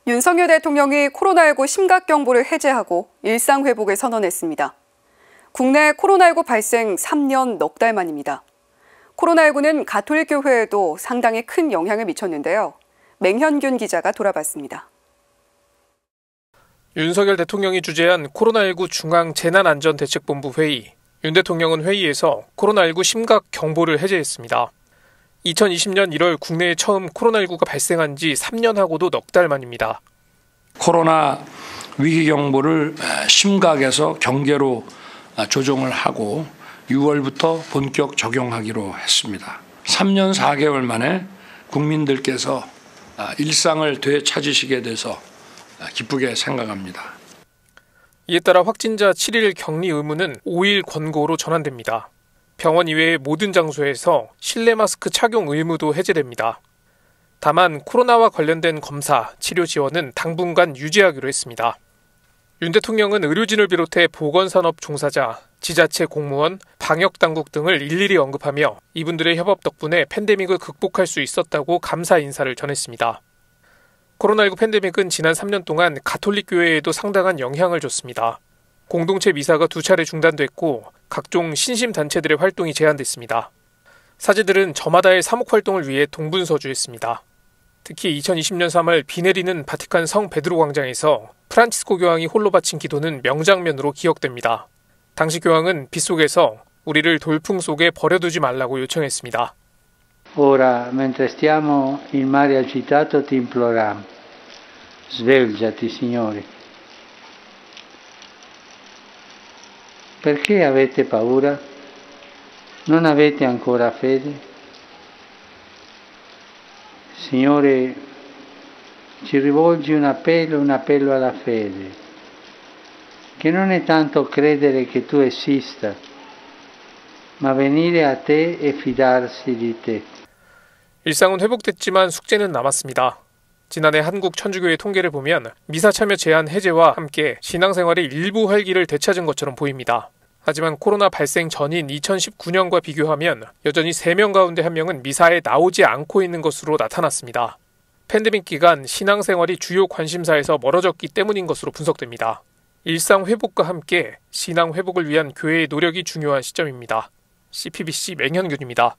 윤석열 대통령이 코로나19 심각경보를 해제하고 일상회복을 선언했습니다. 국내 코로나19 발생 3년 넉 달 만입니다. 코로나19는 가톨릭 교회에도 상당히 큰 영향을 미쳤는데요. 맹현균 기자가 돌아봤습니다. 윤석열 대통령이 주재한 코로나19 중앙재난안전대책본부 회의. 윤 대통령은 회의에서 코로나19 심각경보를 해제했습니다. 2020년 1월 국내에 처음 코로나19가 발생한 지 3년하고도 넉 달 만입니다. 코로나 위기경보를 심각에서 경계로 조정을 하고 6월부터 본격 적용하기로 했습니다. 3년 4개월 만에 국민들께서 일상을 되찾으시게 돼서 기쁘게 생각합니다. 이에 따라 확진자 7일 격리 의무는 5일 권고로 전환됩니다. 병원 이외의 모든 장소에서 실내 마스크 착용 의무도 해제됩니다. 다만 코로나와 관련된 검사, 치료 지원은 당분간 유지하기로 했습니다. 윤 대통령은 의료진을 비롯해 보건산업 종사자, 지자체 공무원, 방역당국 등을 일일이 언급하며 이분들의 협업 덕분에 팬데믹을 극복할 수 있었다고 감사 인사를 전했습니다. 코로나19 팬데믹은 지난 3년 동안 가톨릭 교회에도 상당한 영향을 줬습니다. 공동체 미사가 2차례 중단됐고 각종 신심단체들의 활동이 제한됐습니다. 사제들은 저마다의 사목활동을 위해 동분서주했습니다. 특히 2020년 3월 비 내리는 바티칸 성 베드로 광장에서 프란치스코 교황이 홀로 바친 기도는 명장면으로 기억됩니다. 당시 교황은 빗속에서 우리를 돌풍 속에 버려두지 말라고 요청했습니다. Ora, mentre stiamo in mare agitato, ti imploriamo. Svegliati, Signore. Perché avete paura? Non avete ancora fede? Signore, ci rivolgi un appello alla fede, che non è tanto credere che tu esista, ma venire a te e fidarsi di te. 일상은 회복됐지만 숙제는 남았습니다. 지난해 한국 천주교회 통계를 보면 미사 참여 제한 해제와 함께 신앙생활의 일부 활기를 되찾은 것처럼 보입니다. 하지만 코로나 발생 전인 2019년과 비교하면 여전히 3명 가운데 1명은 미사에 나오지 않고 있는 것으로 나타났습니다. 팬데믹 기간 신앙생활이 주요 관심사에서 멀어졌기 때문인 것으로 분석됩니다. 일상 회복과 함께 신앙 회복을 위한 교회의 노력이 중요한 시점입니다. CPBC 맹현균입니다.